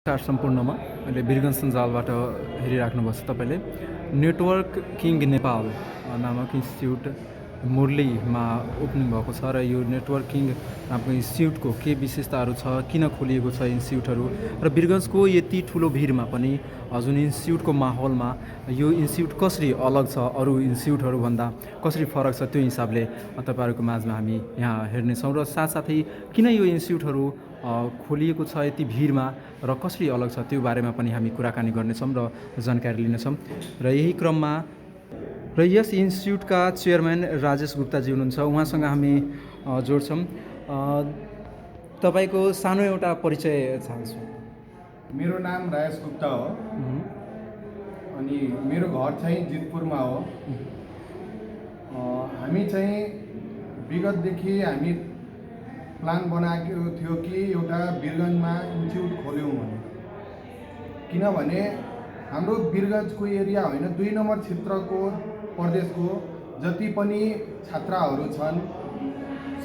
नमस्कार सम्पूर्णमा अहिले वीरगञ्ज सञ्जालबाट हेरिराख्नुभएको छ तपाईँले नेटवर्क किङ नेपाल नामक इन्स्टिट्युट मुरलीमा ओपनिङ भएको छ र यो नेटवर्क किङ नामको इन्स्टिट्युटको के विशेषताहरू छ, किन खोलिएको छ इन्स्टिट्युटहरू र वीरगञ्जको यति ठुलो भिडमा पनि जुन इन्स्टिट्युटको माहौलमा यो इन्स्टिट्युट कसरी अलग छ, अरू इन्स्टिट्युटहरूभन्दा कसरी फरक छ, त्यो हिसाबले तपाईँहरूको माझमा हामी यहाँ हेर्नेछौँ र साथसाथै किन यो इन्स्टिट्युटहरू खोलिएको छ यति भिडमा र कसरी अलग छ त्यो बारेमा पनि हामी कुराकानी गर्नेछौँ र जानकारी लिनेछौँ। र यही क्रममा यस इन्स्टिट्युटका चेयरम्यान राजेश गुप्ताजी हुनुहुन्छ, उहाँसँग हामी जोड्छौँ। तपाईँको सानो एउटा परिचय चाहन्छु। मेरो नाम राजेश गुप्ता हो अनि मेरो घर चाहिँ जितपुरमा हो। हामी चाहिँ विगतदेखि हामी प्लान बनाएको थियो कि एउटा वीरगञ्जमा इन्स्टिट्युट खोल्यौँ भने, किनभने हाम्रो वीरगञ्जको एरिया होइन 2 नम्बर क्षेत्रको प्रदेशको जति पनि छात्राहरू छन्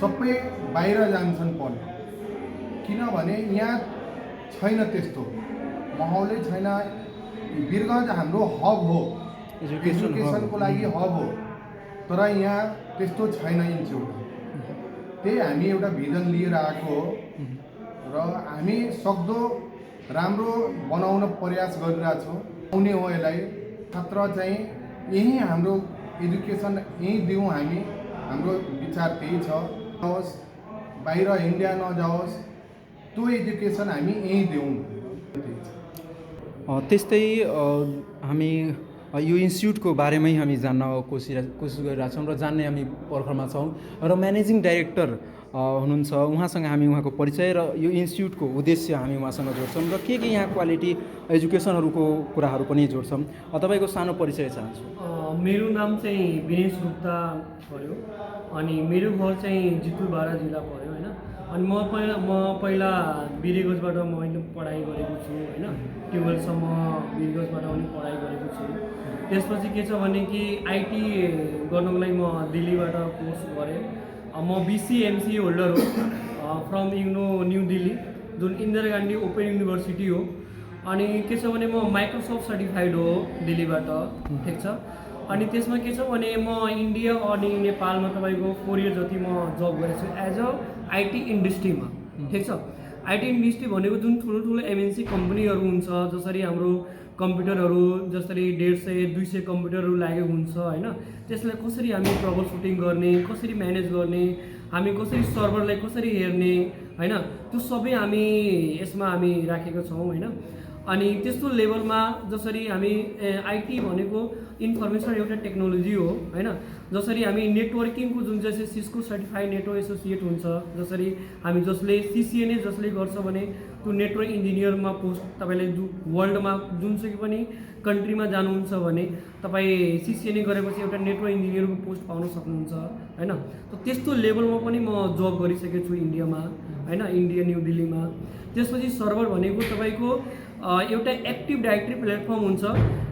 सबै बाहिर जान्छन् पढ्न, किनभने यहाँ छैन त्यस्तो माहौलै छैन। वीरगञ्ज हाम्रो हब हो, एजुकेसनको लागि हब हो, तर यहाँ त्यस्तो छैन इन्स्टिट्युट। त्यही हामी एउटा भिजन लिएर आएको हो र हामी सक्दो राम्रो बनाउन प्रयास गरिरहेछौँ। आउने हो यसलाई छात्र चाहिँ यहीँ हाम्रो एजुकेसन यहीँ दिउँ हामी, हाम्रो विचार त्यही छ। जाओस् बाहिर इन्डिया नजाओस्, त्यो एजुकेसन हामी यहीँ दिउँ। त्यस्तै हामी यो इन्स्टिट्युटको बारेमै हामी जान्न कोसिस गरिरहेछौँ र जान्ने हामी पर्खरमा छौँ र म्यानेजिङ डाइरेक्टर हुनुहुन्छ, उहाँसँग हामी उहाँको परिचय र यो इन्स्टिट्युटको उद्देश्य हामी उहाँसँग जोड्छौँ र के यहाँ क्वालिटी एजुकेसनहरूको कुराहरू पनि जोड्छौँ। तपाईँको सानो परिचय चाहन्छु। मेरो नाम चाहिँ विनेश गुप्ता पऱ्यो अनि मेरो घर चाहिँ जितपुर बारा जिल्ला पऱ्यो होइन। अनि म पहिला वीरगञ्जबाट मैले पढाइ गरेको छु होइन, 12सम्म वीरगञ्जबाट पनि पढाइ गरेको छु। त्यसपछि के छ भने कि आइटी गर्नको लागि म दिल्लीबाट कोर्स गरेँ। म BCMC होल्डर हो फ्रम इग्नो न्यू दिल्ली, जुन इन्दिरा गान्धी ओपन युनिभर्सिटी हो। अनि के छ भने म माइक्रोसफ्ट सर्टिफाइड हो दिल्लीबाट, ठिक छ। अनि त्यसमा के छ भने म इन्डिया अनि नेपालमा तपाईँको 4 इयर जति म जब गरेको छु एज अ आइटी इन्डस्ट्रीमा, ठिक छ। आइटी इन्डस्ट्री भनेको जुन ठुलो MNC कम्पनीहरू हुन्छ, जसरी हाम्रो कम्प्युटरहरू जसरी 150-200 कम्प्युटरहरू लागेको हुन्छ होइन, त्यसलाई कसरी हामी ट्रबल सुटिङ गर्ने, कसरी म्यानेज गर्ने, हामी कसरी सर्भरलाई कसरी हेर्ने होइन, त्यो सबै हामी यसमा हामी राखेको छौँ होइन। अनि त्यस्तो लेभलमा जसरी हामी आइटी भनेको इन्फर्मेसन एउटा टेक्नोलोजी हो होइन, जसरी हामी नेटवर्किङको जुन चाहिँ सिस्को सर्टिफाइड नेटवर्क एसोसिएट हुन्छ, जसरी हामी जसले CCNA जसले गर्छ भने त्यो नेटवर्क इन्जिनियरमा पोस्ट तपाईँले वर्ल्डमा जुनसुकै पनि कन्ट्रीमा जानुहुन्छ भने तपाईँ CCNA गरेपछि एउटा नेटवर्क इन्जिनियरको पोस्ट पाउन सक्नुहुन्छ होइन। त त्यस्तो लेभलमा पनि म जब गरिसकेको छु इन्डियामा होइन, इन्डिया न्यू दिल्लीमा। त्यसपछि सर्भर भनेको तपाईँको एउटा एक्टिभ डाइरेक्टरी प्लेटफर्म हुन्छ।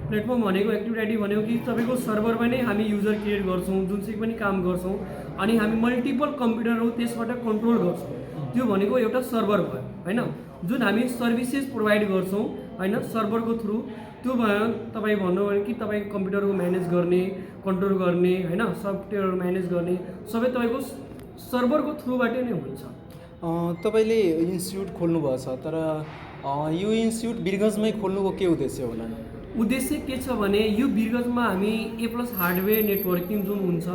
प्लेटफर्म भनेको एक्टिभ डाइरेक्टरी भनेको कि तपाईँको सर्भरमा नै हामी युजर क्रिएट गर्छौँ, जुनसुकै पनि काम गर्छौँ अनि हामी मल्टिपल कम्प्युटरहरू त्यसबाट कन्ट्रोल गर्छौँ, त्यो भनेको एउटा सर्भर भयो होइन। जुन हामी सर्भिसेस प्रोभाइड गर्छौँ होइन सर्भरको थ्रु, त्यो भयो तपाईँ भन्नुभयो भने कि तपाईँ कम्प्युटरको म्यानेज गर्ने, कन्ट्रोल गर्ने होइन, सफ्टवेयरहरू म्यानेज गर्ने सबै तपाईँको सर्भरको थ्रुबाटै नै हुन्छ। तपाईँले इन्स्टिट्युट खोल्नुभएको छ, तर यो इन्स्टिट्युट वीरगञ्जमै खोल्नुको के उद्देश्य होला? उद्देश्य के छ भने यो वीरगञ्जमा हामी A+ हार्डवेयर नेटवर्किङ जुन हुन्छ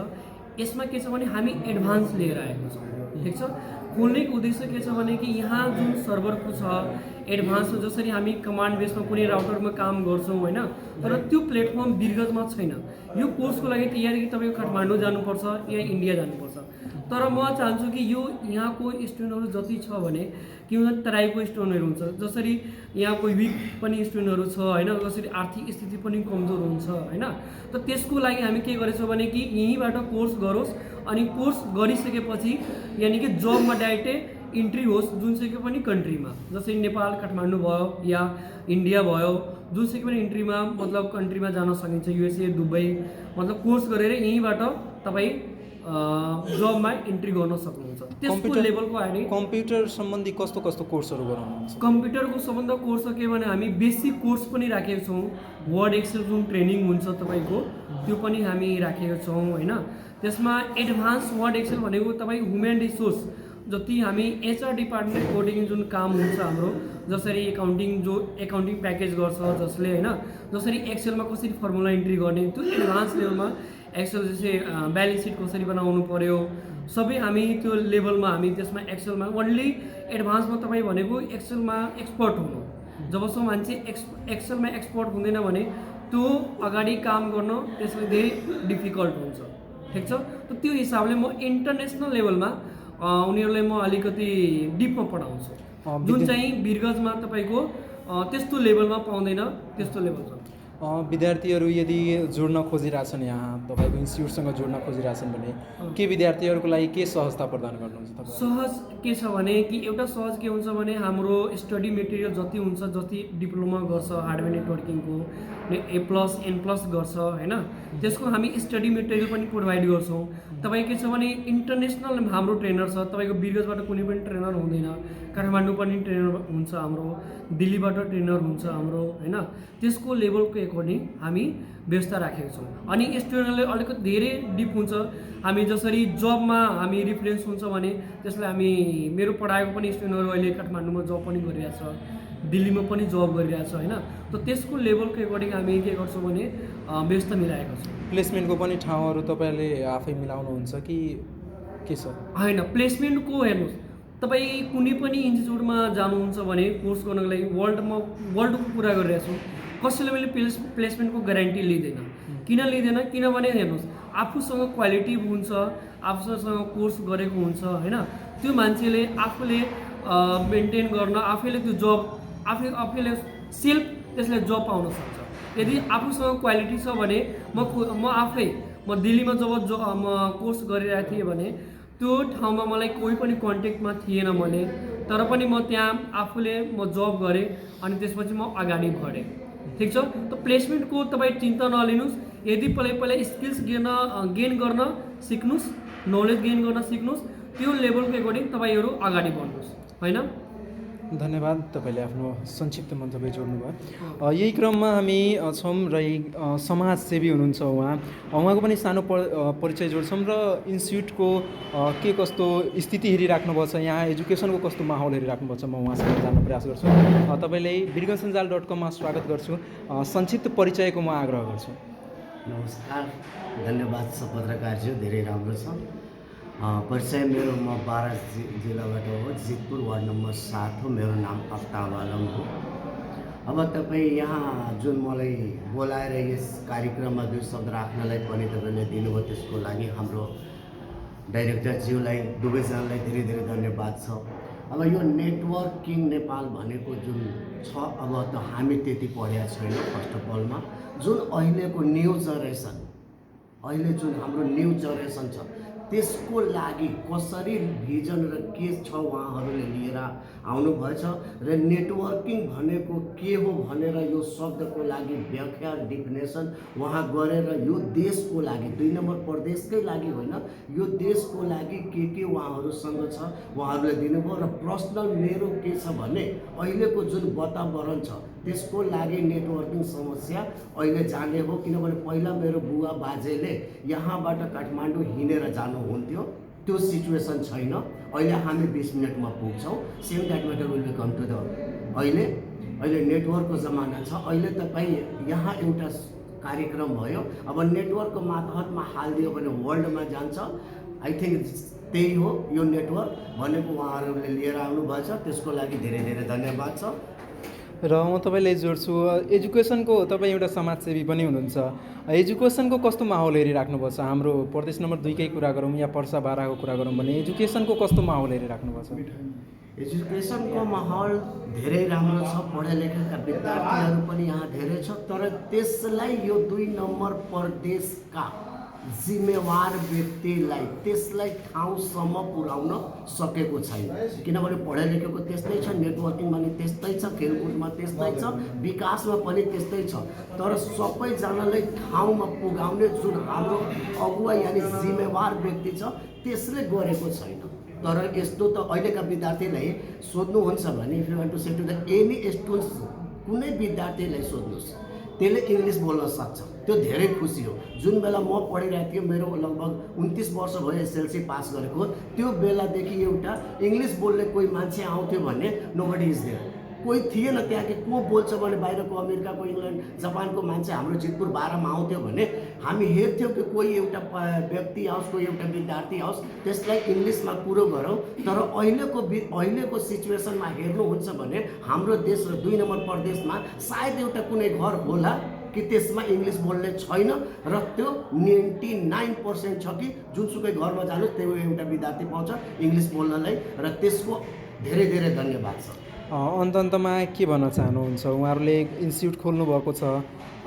यसमा के छ भने हामी एडभान्स लिएर आएको छौँ, ठिक छ। खोल्नेको उद्देश्य के छ भने कि यहाँ जुन सर्भरको छ एडभान्स, जसरी हामी कमान्ड बेसमा कुनै राउटरमा काम गर्छौँ होइन, तर त्यो प्लेटफर्म वीरगञ्जमा छैन। यो कोर्सको लागि तयारी कि तपाईँको काठमाडौँ जानुपर्छ या इन्डिया जानुपर्छ, तर म चाहन्छु कि यो यहाँको स्टुडेन्टहरू जति छ भने के हुन्छ तराईको स्टुडेन्टहरू हुन्छ, जसरी यहाँको विक पनि स्टुडेन्टहरू छ होइन, जसरी आर्थिक स्थिति पनि कमजोर हुन्छ होइन। त त्यसको लागि हामी के गरेछौँ भने कि यहीँबाट कोर्स गरोस् अनि कोर्स गरिसकेपछि यानि कि जबमा डाइरेक्टै इन्ट्री होस् जुनसुकै पनि कन्ट्रीमा, जस्तै नेपाल काठमाडौँ भयो या इन्डिया भयो, जुनसुकै पनि इन्ट्रीमा मतलब कन्ट्रीमा जान सकिन्छ, USA दुबई, मतलब कोर्स गरेर यहीँबाट तपाईँ जबमा इन्ट्री गर्न सक्नुहुन्छ। त्यसको लेभलको अहिले कम्प्युटर सम्बन्धी कस्तो कस्तो कोर्सहरू गराउनुहुन्छ? कम्प्युटरको सम्बन्ध कोर्स के भने हामी बेसिक कोर्स पनि राखेको छौँ। वर्ड एक्सेल जुन ट्रेनिङ हुन्छ तपाईँको त्यो पनि हामी राखेको छौँ होइन। त्यसमा एडभान्स वर्ड एक्सेल भनेको तपाईँ ह्युमन रिसोर्स जति हामी एचआर डिपार्टमेन्ट कोडिङ जुन काम हुन्छ हाम्रो, जसरी एकाउन्टिङ प्याकेज गर्छ जसले होइन, जसरी एक्सेलमा कसरी फर्मुला इन्ट्री गर्ने त्यो एडभान्स लेभलमा एक्सेल जस्तै ब्यालेन्स सिट कसरी बनाउनु पर्यो सबै हामी त्यो लेभलमा हामी त्यसमा एक्सेलमा ओन्ली एडभान्समा तपाईँ भनेको एक्सेलमा एक्सपर्ट हुनु। जबसम्म मान्छे एक्सेलमा एक्सपर्ट हुँदैन भने त्यो अगाडि काम गर्न त्यसले धेरै डिफिकल्ट हुन्छ। ठिक छ, त त्यो हिसाबले म इन्टरनेसनल लेभलमा उनीहरूलाई म अलिकति डिपमा पढाउँछु, जुन चाहिँ वीरगन्जमा तपाईँको त्यस्तो लेभलमा पाउँदैन, त्यस्तो लेभल छ। विद्यार्थीहरू यदि जोड्न खोजिरहेछन्, यहाँ तपाईँको इन्स्टिट्युटसँग जोड्न खोजिरहेछन् भने के विद्यार्थीहरूको लागि के सहजता प्रदान गर्नुहुन्छ तपाईँ? सहज के छ भने कि एउटा सहज के हुन्छ भने हाम्रो स्टडी मेटेरियल जति हुन्छ, जति डिप्लोमा गर्छ हार्डवेयर नेटवर्किङको A+N+ गर्छ होइन, त्यसको हामी स्टडी मेटेरियल पनि प्रोभाइड गर्छौँ। तपाईँ के छ भने इन्टरनेसनल हाम्रो ट्रेनर छ, तपाईँको वीरगन्जबाट कुनै पनि ट्रेनर हुँदैन, काठमाडौँ पनि ट्रेनर हुन्छ हाम्रो, दिल्लीबाट ट्रेनर हुन्छ हाम्रो होइन। त्यसको लेभलको एकोर्डिङ हामी व्यवस्था राखेको छौँ। अनि स्टुडेन्टले अलिकति धेरै डिप हुन्छ। हामी जसरी जबमा हामी रिफरेन्स हुन्छ भने त्यसलाई हामी मेरो पढाएको पनि स्टुडेन्टहरू अहिले काठमाडौँमा जब पनि गरिरहेछ, दिल्लीमा पनि जब गरिरहेछ होइन। त त्यसको लेभलको एकोर्डिङ हामी के गर्छौँ भने व्यवस्था मिलाएको छौँ। प्लेसमेन्टको पनि ठाउँहरू तपाईँले आफै मिलाउनुहुन्छ कि के छ? होइन, प्लेसमेन्टको हेर्नुहोस्, तपाईँ कुनै पनि इन्स्टिट्युटमा जानुहुन्छ भने कोर्स गर्नको लागि वर्ल्डको कुरा गरिरहेको छु, कसैले मैले प्लेसमेन्टको ग्यारेन्टी लिँदैन। किन लिँदैन? किनभने हेर्नुहोस्, आफूसँग क्वालिटी हुन्छ, आफूसँग कोर्स गरेको हुन्छ होइन, त्यो मान्छेले आफूले मेन्टेन गर्न, आफैले त्यो जब आफैले सेल्फ त्यसले जब पाउन सक्छ। यदि आफूसँग क्वालिटी छ भने म दिल्लीमा जब म कोर्स गरिरहेको थिएँ भने त्यो ठाउँमा मलाई कोही पनि कन्ट्याक्टमा थिएन मैले, तर पनि म त्यहाँ आफूले जब गरेँ अनि त्यसपछि म अगाडि बढेँ। ठिक छ, त प्लेसमेन्टको तपाईँ चिन्ता नलिनुहोस्। यदि पहिला स्किल्स गेन गर्न सिक्नुहोस्, नलेज गेन गर्न सिक्नुहोस्, त्यो लेभलको एकोर्डिङ तपाईँहरू अगाडि बढ्नुहोस् होइन। धन्यवाद, तपाईँले आफ्नो संक्षिप्त मन्तव्य जोड्नुभयो। यही क्रममा हामी छौँ र समाजसेवी हुनुहुन्छ उहाँको पनि सानो परिचय जोड्छौँ र इन्स्टिट्युटको के कस्तो स्थिति हेरिराख्नुभएको छ, यहाँ एजुकेसनको कस्तो माहौल हेरिराख्नुभएको छ, म उहाँसँग जान्न प्रयास गर्छु। तपाईँलाई वीरगन्जसञ्जाल.com-मा स्वागत गर्छु। संक्षिप्त परिचयको म आग्रह गर्छु। नमस्कार, धन्यवाद छ पत्रकारज्यू, धेरै राम्रो छ। परिचय मेरो, म बारा जिल्लाबाट हो, जितपुर वार्ड नम्बर 7 हो। मेरो नाम आफ्ताब आलम हो। अब तपाईँ यहाँ जुन मलाई बोलाएर यस कार्यक्रममा 2 शब्द राख्नलाई पनि तपाईँले दिनुभयो, त्यसको लागि हाम्रो डाइरेक्टरज्यूलाई दुवैजनालाई धेरै धेरै धन्यवाद छ। अब यो नेटवर्किङ नेपाल भनेको जुन छ, अब त हामी त्यति पढेका छैनौँ। फर्स्ट अफ अलमा जुन अहिलेको न्यू जेनेरेसन छ त्यसको लागि कसरी भिजन र के छ उहाँहरूले लिएर आउनुभएछ र नेटवर्किङ भनेको के हो भनेर यो शब्दको लागि व्याख्या डिफिनेसन उहाँ गरेर यो देशको लागि 2 नम्बर प्रदेशकै लागि होइन, यो देशको लागि के उहाँहरूसँग छ उहाँहरूले दिनुभयो। र पर्सनल मेरो के छ भने अहिलेको जुन वातावरण छ त्यसको लागि नेटवर्किङ समस्या अहिले जाने हो। किनभने पहिला मेरो बुवा बाजेले यहाँबाट काठमाडौँ हिँडेर जानुहुन्थ्यो, त्यो सिचुएसन छैन। अहिले हामी 20 मिनटमा पुग्छौँ। Same that matter will be come to the अहिले नेटवर्कको जमाना छ। अहिले तपाईँ यहाँ एउटा कार्यक्रम भयो, अब नेटवर्कको मातहतमा हालिदियो भने वर्ल्डमा जान्छ। आई थिङ्क त्यही हो यो नेटवर्क भनेको, उहाँहरूले लिएर आउनुभएछ, त्यसको लागि धेरै धेरै धन्यवाद छ। र म तपाईँलाई जोड्छु, एजुकेसनको तपाईँ एउटा समाजसेवी पनि हुनुहुन्छ, एजुकेसनको कस्तो माहौल हेरिराख्नुभएको छ? हाम्रो प्रदेश नम्बर 2 कै कुरा गरौँ या पर्सा बाराको कुरा गरौँ भने एजुकेसनको कस्तो माहौल हेरिराख्नुभएको छ? एजुकेसनको माहौल धेरै राम्रो छ, पढे लेखेका विद्यार्थीहरू पनि यहाँ धेरै छ। तर त्यसलाई यो 2 नम्बर प्रदेशका जिम्मेवार व्यक्तिलाई त्यसलाई ठाउँसम्म पुर्याउन सकेको छैन। किनभने पढे लेखेको त्यस्तै छ, नेटवर्किङ पनि त्यस्तै छ, खेलकुदमा त्यस्तै छ, विकासमा पनि त्यस्तै छ, तर सबैजनालाई ठाउँमा पुर्याउने जुन हाम्रो अगुवा यानि जिम्मेवार व्यक्ति छ त्यसले गरेको छैन। तर यस्तो त अहिलेका विद्यार्थीलाई सोध्नुहुन्छ भने if you want to say to the any students, कुनै विद्यार्थीलाई सोध्नुहोस् त्यसले इङ्ग्लिस बोल्न सक्छ, त्यो धेरै खुसी हो। जुन बेला म पढिरहेको थिएँ, मेरो लगभग 29 वर्ष भयो एसएलसी पास गरेको, त्यो बेलादेखि एउटा इङ्ग्लिस बोल्ने कोही मान्छे आउँथ्यो भने नोबडी इज देयर, कोही थिएन त्यहाँ कि को बोल्छ भने बाहिरको अमेरिकाको, इङ्ल्यान्ड, जापानको मान्छे हाम्रो जितपुर 12मा आउँथ्यो भने हामी हेर्थ्यौँ कि कोही एउटा व्यक्ति आओस्, कोही एउटा विद्यार्थी आओस्, त्यसलाई इङ्ग्लिसमा कुरो गरौँ। तर अहिलेको सिचुएसनमा हेर्नुहुन्छ भने हाम्रो देश र 2 नम्बर प्रदेशमा सायद एउटा कुनै घर होला कि त्यसमा इङ्ग्लिस बोल्ने छैन, र त्यो 99% छ कि जुनसुकै घरमा जानुहोस् त्यो एउटा विद्यार्थी पाउँछ इङ्ग्लिस बोल्नलाई, र त्यसको धेरै धेरै धन्यवाद छ। अन्तमा के भन्न चाहनुहुन्छ? उहाँहरूले इन्स्टिट्युट खोल्नु भएको छ,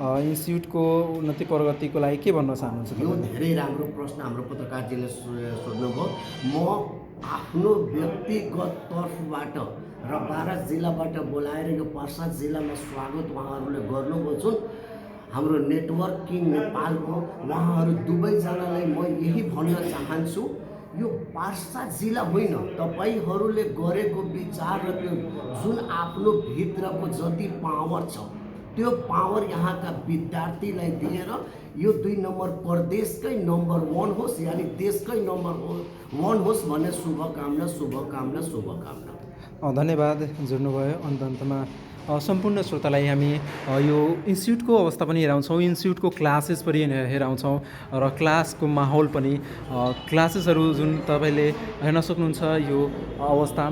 इन्स्टिट्युटको उन्नति प्रगतिको लागि के भन्न चाहनुहुन्छ? यो धेरै राम्रो प्रश्न हाम्रो पत्रकारजीले सोध्नुभयो। म आफ्नो व्यक्तिगत तर्फबाट र 12 जिल्लाबाट बोलाएर यो पर्सा जिल्लामा स्वागत उहाँहरूले गर्नुभयो। जुन हाम्रो नेटवर्किङ नेपालको उहाँहरू दुवैजनालाई म यही भन्न चाहन्छु, यो पर्सा जिल्ला होइन, तपाईँहरूले गरेको विचार र त्यो जुन आफ्नो भित्रको जति पावर छ त्यो पावर यहाँका विद्यार्थीलाई दिएर यो 2 नम्बर प्रदेशकै नम्बर 1 होस्, यानि देशकै नम्बर 1 होस् भन्ने शुभकामना शुभकामना शुभकामना। धन्यवाद जोड्नुभयो। अन्तमा सम्पूर्ण श्रोतालाई हामी यो इन्स्टिट्युटको अवस्था पनि हेराउँछौँ, इन्स्टिट्युटको क्लासेस पनि हेराउँछौँ र क्लासको माहौल पनि, क्लासेसहरू जुन तपाईँले हेर्न सक्नुहुन्छ यो अवस्था,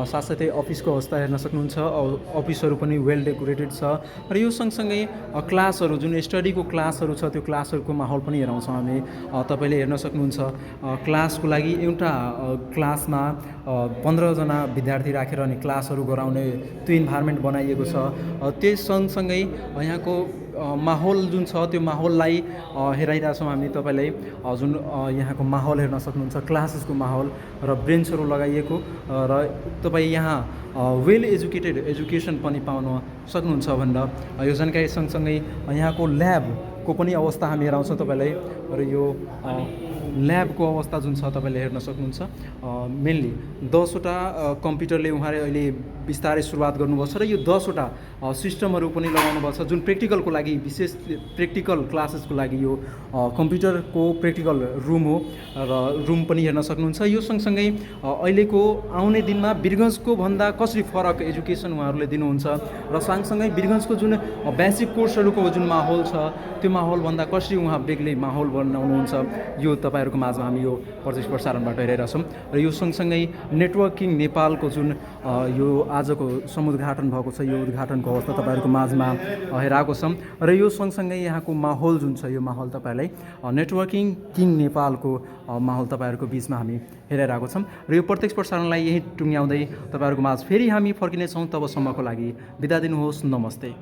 साथसाथै अफिसको अवस्था हेर्न सक्नुहुन्छ, अफिसहरू पनि वेल डेकोरेटेड छ, र यो सँगसँगै क्लासहरू जुन स्टडीको क्लासहरू छ त्यो क्लासहरूको माहौल पनि हेराउँछौँ हामी। तपाईँले हेर्न सक्नुहुन्छ क्लासको लागि एउटा क्लासमा 15 जना विद्यार्थी राखेर अनि क्लासहरू गराउने त्यो इन्भाइरोमेन्ट बनाइएको छ। त्यस सँगसँगै यहाँको माहौल जुन छ त्यो माहौललाई हेराइरहेछौँ हामी। तपाईँलाई जुन यहाँको माहौल हेर्न सक्नुहुन्छ, क्लासेसको माहौल र बेन्चहरू लगाइएको, र तपाईँ यहाँ वेल एजुकेसन पनि पाउन सक्नुहुन्छ भनेर यो जानकारी सँगसँगै यहाँको ल्याबको पनि अवस्था हामी हेराउँछौँ तपाईँलाई, र यो ल्याबको अवस्था जुन छ तपाईँले हेर्न सक्नुहुन्छ। मेनली 10वटा कम्प्युटरले उहाँले अहिले बिस्तारै सुरुवात गर्नुभएको छ, र यो 10वटा सिस्टमहरू पनि लगाउनु भएको छ जुन प्र्याक्टिकलको लागि, विशेष प्र्याक्टिकल क्लासेसको लागि यो कम्प्युटरको प्र्याक्टिकल रुम हो, र रुम पनि हेर्न सक्नुहुन्छ। यो सँगसँगै अहिलेको आउने दिनमा वीरगञ्जको भन्दा कसरी फरक एजुकेसन उहाँहरूले दिनुहुन्छ, र सँगसँगै वीरगञ्जको जुन बेसिक कोर्सहरूको जुन माहौल छ त्यो माहौलभन्दा कसरी उहाँ बेग्लै माहौल बनाउनुहुन्छ, यो तपाईँहरूको माझमा हामी यो प्रत्यक्ष प्रसारणबाट हेरिरहेछौँ। र यो सँगसँगै नेटवर्किङ नेपालको जुन यो आजको समुद्घाटन भएको छ, यो उद्घाटनको अवस्था तपाईँहरूको माझमा हेराएको छौँ, र यो सँगसँगै यहाँको माहौल जुन छ यो माहौल तपाईँलाई नेटवर्किङ किङ नेपालको माहौल तपाईँहरूको बिचमा हामी हेरिरहेको छौँ। र यो प्रत्यक्ष प्रसारणलाई यही टुङ्ग्याउँदै तपाईँहरूको माझ फेरि हामी फर्किनेछौँ। तबसम्मको लागि बिदा दिनुहोस्, नमस्ते।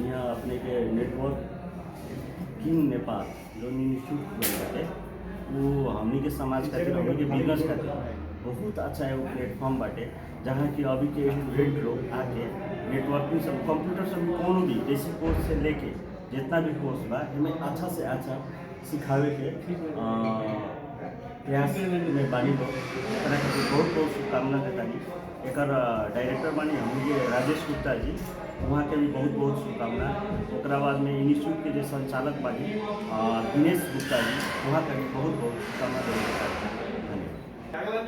यहाँ अपने के नेटवर्क किंग नेपाल जो इंस्टीट्यूट है वो हमनी के समाज खातिर, हमनी के बिजनेस खातिर बहुत अच्छा है वो प्लेटफॉर्म बाटे, जहाँ की अभी के स्टूडेंट लोग आके नेटवर्किंग सब, कंप्यूटर सब, कोनो भी बेसिक कोर्स से लेके जितना भी कोर्स बा हमें अच्छा से अच्छा सिखावे के प्रयास में बानी लोग बहुत बहुत शुभकामना देता। एक डायरेक्टर बानी हमनी के राजेश गुप्ता जी, वहाँ के भी बहुत बहुत शुभकामना। ओकरा बाद में इंस्टीट्यूट के जो संचालक बानी दिनेश गुप्ता जी, वहाँ का भी बहुत बहुत शुभकामना देना चाहते हैं। धन्यवाद।